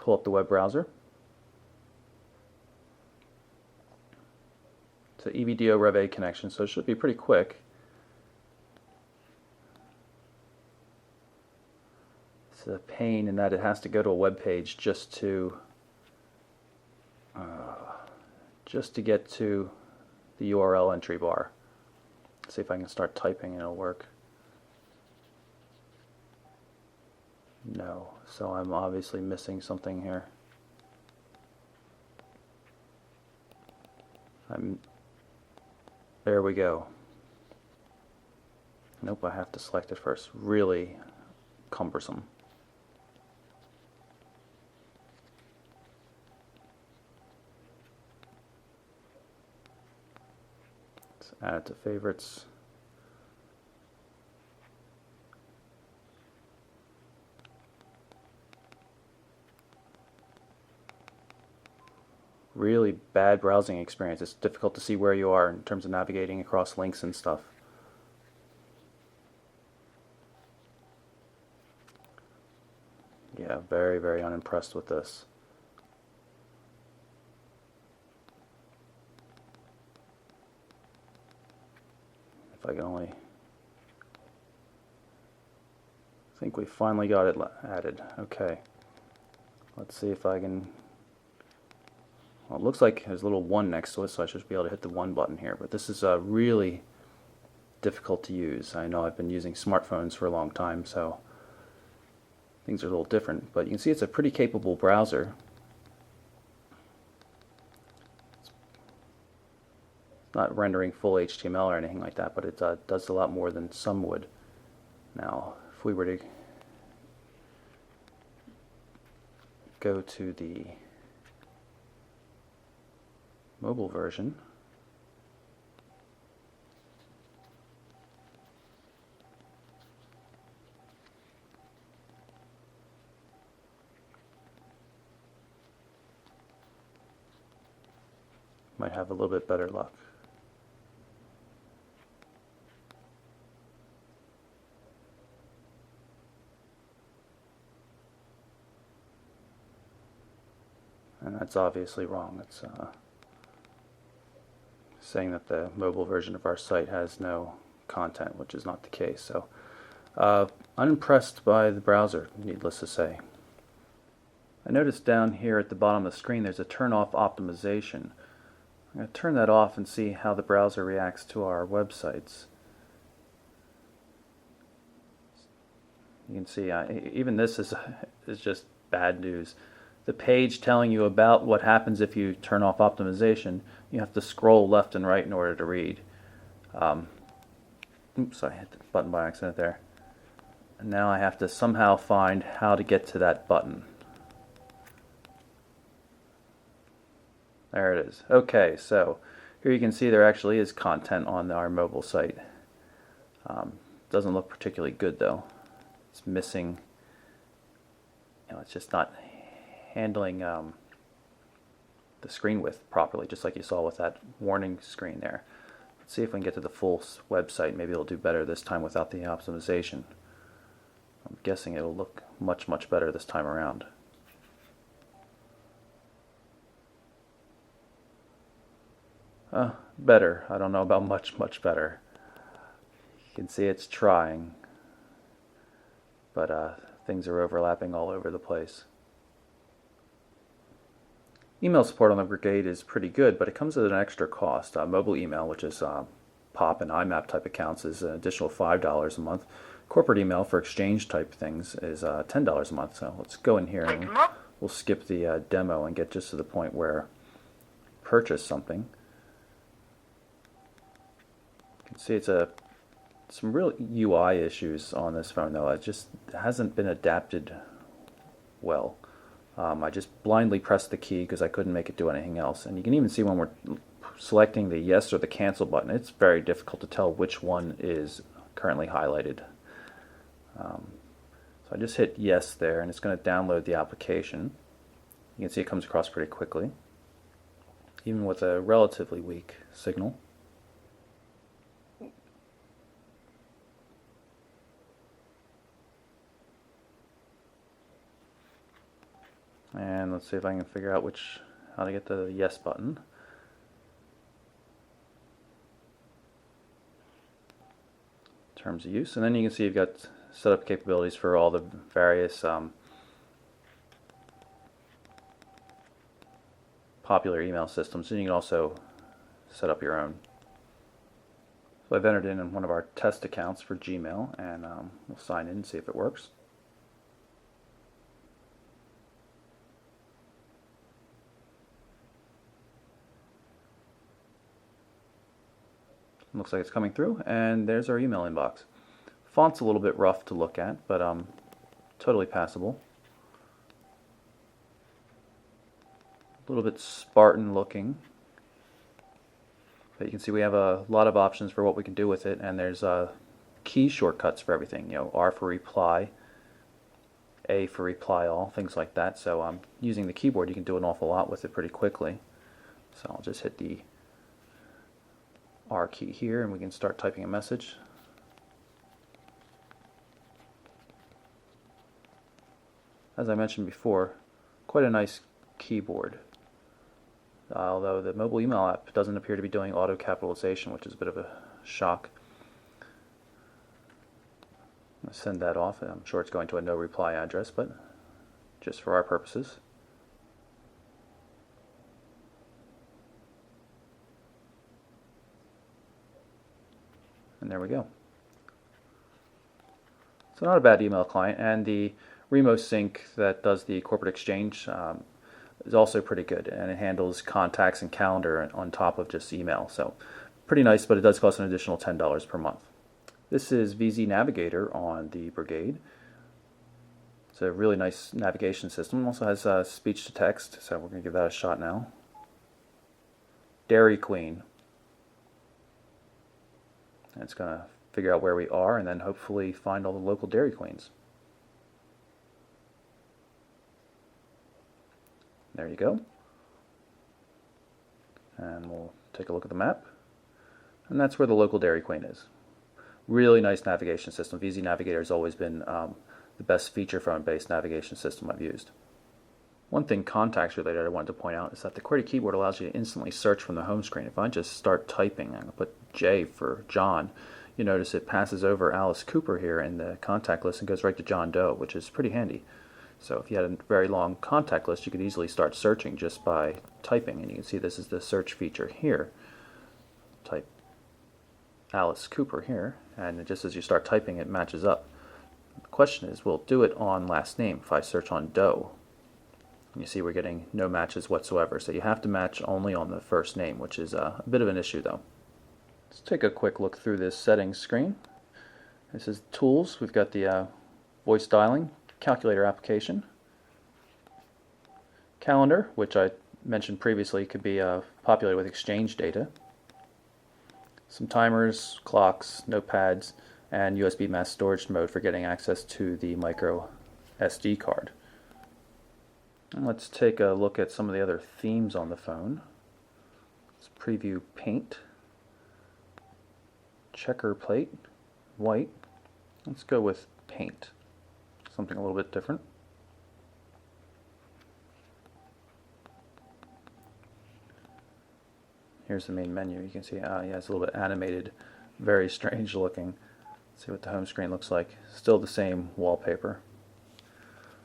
pull up the web browser. It's an EVDO Rev A connection, so it should be pretty quick. It's a pain in that it has to go to a web page just to get to the URL entry bar. Let's see if I can start typing and it'll work. No, so I'm obviously missing something here. There we go. Nope, I have to select it first. Really cumbersome. Let's add it to favorites. Really bad browsing experience. It's difficult to see where you are in terms of navigating across links and stuff. Yeah, very, very unimpressed with this. If I can only... I think we finally got it added. Okay. Let's see if I can... Well, it looks like there's a little 1 next to it, so I should be able to hit the 1 button here. But this is really difficult to use. I know I've been using smartphones for a long time, so things are a little different. But you can see it's a pretty capable browser. It's not rendering full HTML or anything like that, but it does a lot more than some would. Now, if we were to go to the mobile version, might have a little bit better luck. And that's obviously wrong. It's saying that the mobile version of our site has no content, which is not the case. So unimpressed by the browser, needless to say. I noticed down here at the bottom of the screen there's a turn off optimization. I'm going to turn that off and see how the browser reacts to our websites. You can see even this is just bad news. The page telling you about what happens if you turn off optimization, you have to scroll left and right in order to read. Oops, I hit the button by accident there. And now I have to somehow find how to get to that button. There it is. Okay, so here you can see there actually is content on our mobile site. Doesn't look particularly good though. It's missing, it's just not handling the screen width properly, just like you saw with that warning screen there. Let's see if we can get to the full website. Maybe it'll do better this time without the optimization. I'm guessing it'll look much, much better this time around. Better. I don't know about much, much better. You can see it's trying, but things are overlapping all over the place. Email support on the Brigade is pretty good, but it comes at an extra cost. Mobile email, which is POP and IMAP type accounts, is an additional $5 a month. Corporate email for exchange type things is $10 a month. So let's go in here and we'll skip the demo and get just to the point where purchase something. You can see it's some real UI issues on this phone though. It just hasn't been adapted well. I just blindly pressed the key because I couldn't make it do anything else. And you can even see when we're selecting the yes or the cancel button, it's very difficult to tell which one is currently highlighted. So I just hit yes there, and it's going to download the application. You can see it comes across pretty quickly, even with a relatively weak signal. And let's see if I can figure out how to get the yes button. Terms of use, and then you can see you've got setup capabilities for all the various popular email systems, and you can also set up your own. So I've entered in one of our test accounts for Gmail, and we'll sign in and see if it works. Looks like it's coming through, and there's our email inbox. Font's a little bit rough to look at, but totally passable. A little bit Spartan looking, but you can see we have a lot of options for what we can do with it, and there's key shortcuts for everything. You know, R for reply, A for reply all, things like that. So using the keyboard, you can do an awful lot with it pretty quickly. So I'll just hit the R key here, and we can start typing a message. As I mentioned before, quite a nice keyboard. Although the mobile email app doesn't appear to be doing auto capitalization, which is a bit of a shock. I'm going to send that off, and I'm sure it's going to a no reply address, but just for our purposes. And there we go. So not a bad email client, and the Remo Sync that does the corporate exchange is also pretty good, and it handles contacts and calendar on top of just email. So pretty nice, but it does cost an additional $10 per month. This is VZ Navigator on the Brigade. It's a really nice navigation system. It also has speech to text, so we're going to give that a shot now. Dairy Queen. And it's going to figure out where we are and then hopefully find all the local Dairy Queens. There you go. And we'll take a look at the map. And that's where the local Dairy Queen is. Really nice navigation system. VZ Navigator has always been the best feature phone-based navigation system I've used. One thing contacts related I wanted to point out is that the QWERTY keyboard allows you to instantly search from the home screen. If I just start typing, I'm going to put J for John, you notice it passes over Alice Cooper here in the contact list and goes right to John Doe, which is pretty handy. So if you had a very long contact list, you could easily start searching just by typing. And you can see this is the search feature here. Type Alice Cooper here, and just as you start typing, it matches up. The question is, will it do it on last name if I search on Doe? And you see we're getting no matches whatsoever. So you have to match only on the first name, which is a bit of an issue though. Let's take a quick look through this settings screen. This is Tools. We've got the voice dialing, calculator application, calendar, which I mentioned previously could be populated with exchange data, some timers, clocks, notepads, and USB mass storage mode for getting access to the micro SD card. And let's take a look at some of the other themes on the phone. Let's preview paint, checker plate, white. Let's go with paint, something a little bit different. Here's the main menu. You can see, yeah, it's a little bit animated, very strange looking. Let's see what the home screen looks like. Still the same wallpaper.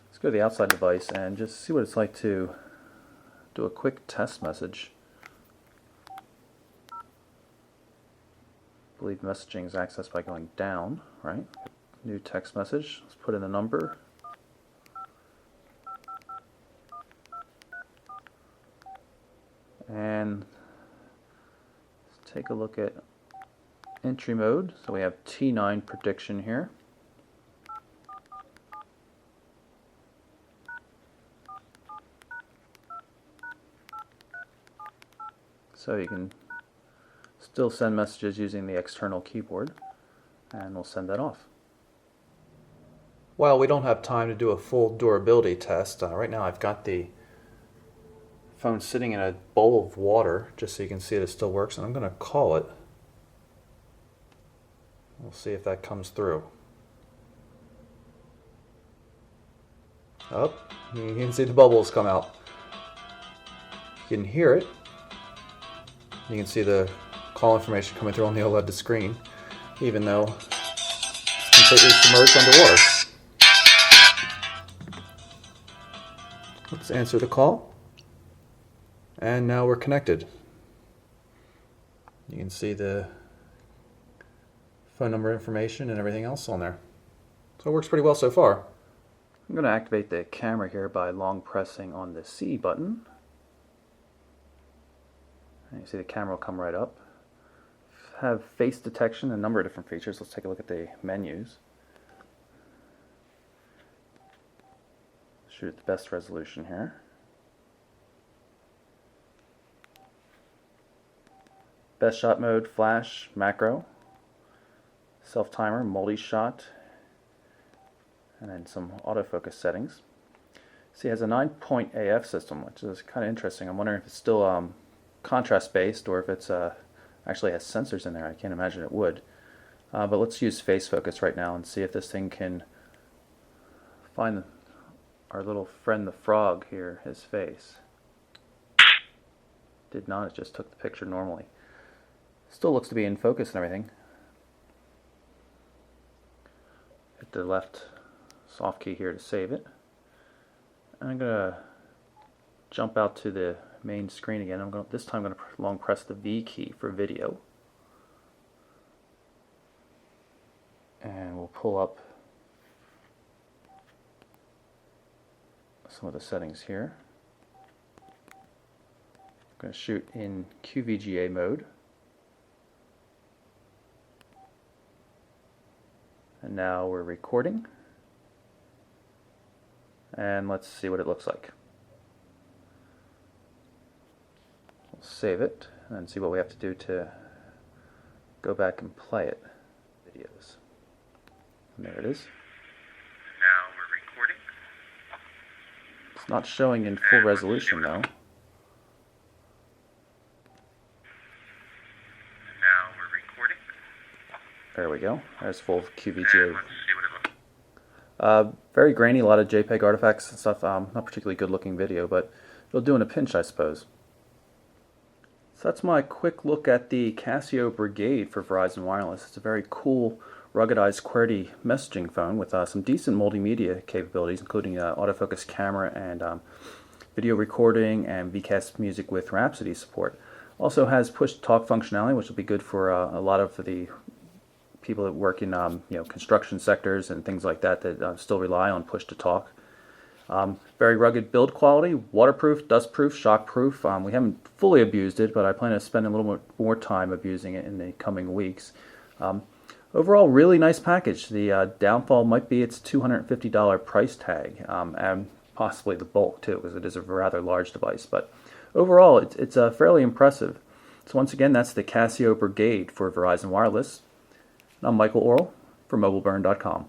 Let's go to the outside device and just see what it's like to do a quick test message. I believe messaging is accessed by going down, right? New text message. Let's put in a number. And let's take a look at entry mode. So we have T9 prediction here. So you can still send messages using the external keyboard, and we'll send that off. While we don't have time to do a full durability test, right now I've got the phone sitting in a bowl of water just so you can see that it still works, and I'm going to call it. We'll see if that comes through. Oh, you can see the bubbles come out. You can hear it. You can see the call information coming through on the OLED screen, even though it's completely submerged underwater. Let's answer the call. And now we're connected. You can see the phone number information and everything else on there. So it works pretty well so far. I'm going to activate the camera here by long pressing on the C button. And you see the camera will come right up. Have face detection, a number of different features. Let's take a look at the menus. Shoot at the best resolution here. Best shot mode, flash, macro, self-timer, multi-shot, and then some autofocus settings. See, it has a 9-point AF system, which is kind of interesting. I'm wondering if it's still contrast-based or if it's actually has sensors in there. I can't imagine it would. But let's use face focus right now and see if this thing can find our little friend the frog here, his face. Did not, it just took the picture normally. Still looks to be in focus and everything. Hit the left soft key here to save it. I'm going to jump out to the main screen again. This time I'm going to long press the V key for video. And we'll pull up some of the settings here. I'm going to shoot in QVGA mode. And now we're recording. And let's see what it looks like. We'll save it and see what we have to do to go back and play it. Videos. And there it is. Now we're recording. It's not showing in full resolution though. Now we're recording. There we go. There's full QVGA. Let's see what it looks. Very grainy, a lot of JPEG artifacts and stuff. Not particularly good looking video, but it'll do in a pinch, I suppose. So that's my quick look at the Casio Brigade for Verizon Wireless. It's a very cool, ruggedized QWERTY messaging phone with some decent multimedia capabilities, including autofocus camera and video recording and VCast music with Rhapsody support. Also has push-to-talk functionality, which will be good for a lot of the people that work in construction sectors and things like that that still rely on push-to-talk. Very rugged build quality, waterproof, dustproof, shockproof. We haven't fully abused it, but I plan to spend a little more time abusing it in the coming weeks. Overall, really nice package. The downfall might be its $250 price tag, and possibly the bulk too, because it is a rather large device. But overall, it's fairly impressive. So once again, that's the Casio Brigade for Verizon Wireless. I'm Michael Orrell for MobileBurn.com.